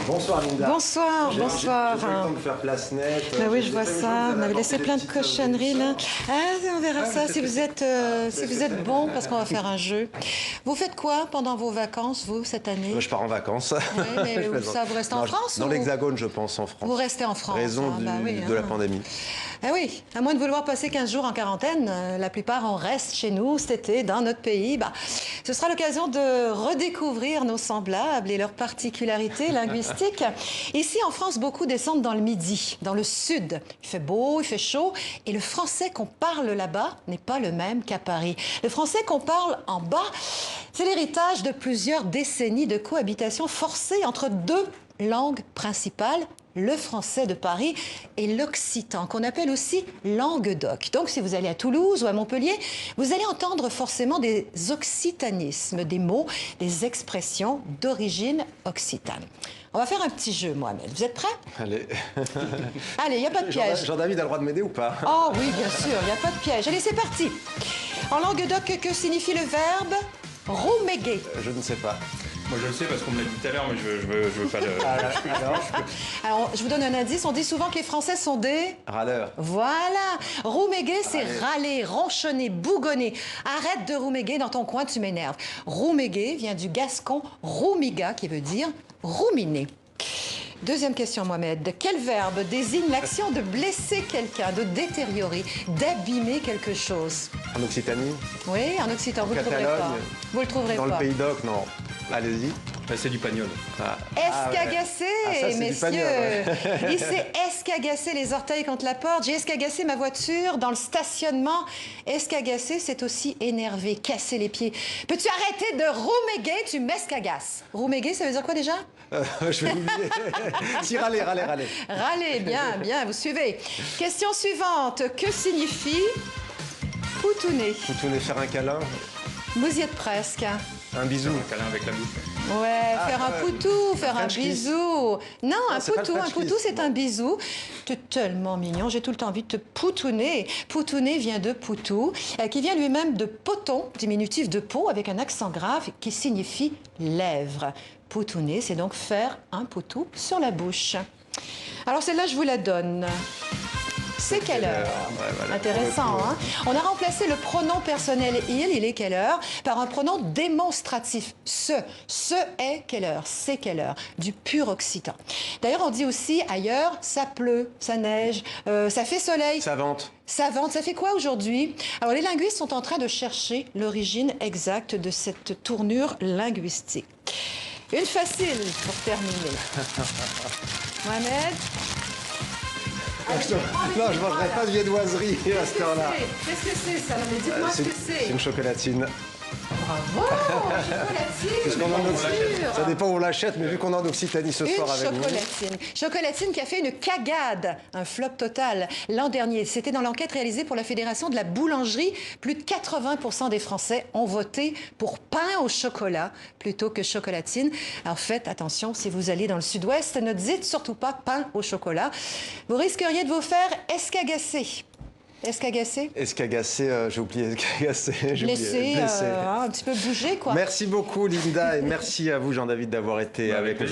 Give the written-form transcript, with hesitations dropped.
Bonsoir Linda. Bonsoir, bonsoir. J'ai pas eu le temps de faire place nette. Ben oui, je vois ça. Vous m'avez laissé plein de cochonneries là. Ah, on verra ça si vous êtes bon, parce qu'on va faire un jeu. Vous faites quoi pendant vos vacances, vous, cette année? Je pars en vacances. Oui, mais Je où ça, vous restez en France Dans ou... l'Hexagone, je pense, en France. Vous restez en France. Raison de la pandémie. Ah oui, à moins de vouloir passer 15 jours en quarantaine, la plupart on reste chez nous cet été, dans notre pays. Bah, ce sera l'occasion de redécouvrir nos semblables et leurs particularités linguistiques. Ici, en France, beaucoup descendent dans le Midi, dans le Sud. Il fait beau, il fait chaud, et le français qu'on parle là-bas n'est pas le même qu'à Paris. Le français qu'on parle en bas, c'est l'héritage de plusieurs décennies de cohabitation forcée entre deux langues principales, le français de Paris et l'occitan, qu'on appelle aussi languedoc. Donc, si vous allez à Toulouse ou à Montpellier, vous allez entendre forcément des occitanismes, des mots, des expressions d'origine occitane. On va faire un petit jeu, Mohamed. Vous êtes prêts? Allez. Allez, il n'y a pas de piège. Jean-David a le droit de m'aider ou pas? Oh oui, bien sûr, il n'y a pas de piège. Allez, c'est parti. En languedoc, que signifie le verbe rouméguer? Je ne sais pas. Moi je le sais parce qu'on me l'a dit tout à l'heure, mais je veux pas le... Alors, je vous donne un indice. On dit souvent que les Français sont des... Râleur. Voilà. Rouméguer, c'est râler, ronchonner, bougonner. Arrête de rouméguer dans ton coin, tu m'énerves. Rouméguer vient du gascon roumiga, qui veut dire ruminer. Deuxième question, Mohamed. Quel verbe désigne l'action de blesser quelqu'un, de détériorer, d'abîmer quelque chose? En Occitanie? Oui, en occitan, vous ne le trouverez pas. Vous le trouverez Dans pas. le Pays d'Oc, non. Allez-y. C'est du pagnol. Escagacé, ça, c'est du messieurs. pagnol, Il s'est escagacé les orteils contre la porte. J'ai escagacé ma voiture dans le stationnement. Escagacé, c'est aussi énervé, casser les pieds. Peux-tu arrêter de rouméguer? Tu m'escagasses. Rouméguer, ça veut dire quoi déjà? Je vais oublier. Si, râler. Râler, bien, vous suivez. Question suivante. Que signifie poutouner? Poutouner, faire un câlin. Vous y êtes presque. Un bisou. Un câlin avec la bouche. Ouais, faire un poutou, faire un French kiss. bisou. Non, c'est pas le French un poutou, kiss. c'est un bisou. Tu es tellement mignon, j'ai tout le temps envie de te poutouner. Poutouner vient de poutou, qui vient lui-même de poton, diminutif de peau, avec un accent grave qui signifie lèvres. Poutouner, c'est donc faire un poutou sur la bouche. Alors celle-là, je vous la donne. C'est quelle heure? Ouais, voilà. Intéressant, hein? On a remplacé le pronom personnel il est quelle heure, par un pronom démonstratif, ce est quelle heure, c'est quelle heure, du pur occitan. D'ailleurs, on dit aussi ailleurs, ça pleut, ça neige, ça fait soleil. Ça vente. Ça vente, ça fait quoi aujourd'hui? Alors, les linguistes sont en train de chercher l'origine exacte de cette tournure linguistique. Une facile pour terminer. Mohamed? Non, je ne mangerai pas de viennoiserie à cette heure-là. Qu'est-ce que c'est ça? Non, mais dites-moi ce que C'est c'est. une chocolatine. Bravo! Chocolatine! Ça dépend où on l'achète, mais vu qu'on est en Occitanie ce soir avec vous. Une chocolatine. Chocolatine qui a fait une cagade, un flop total l'an dernier. C'était dans l'enquête réalisée pour la Fédération de la boulangerie. Plus de 80% des Français ont voté pour pain au chocolat plutôt que chocolatine. Alors faites attention, si vous allez dans le sud-ouest, ne dites surtout pas pain au chocolat. Vous risqueriez de vous faire escagasser. Escagacé? Escagacé, j'ai oublié escagacé. Blessé, un petit peu bougé, quoi. Merci beaucoup, Linda, et merci à vous, Jean-David, d'avoir été avec nous.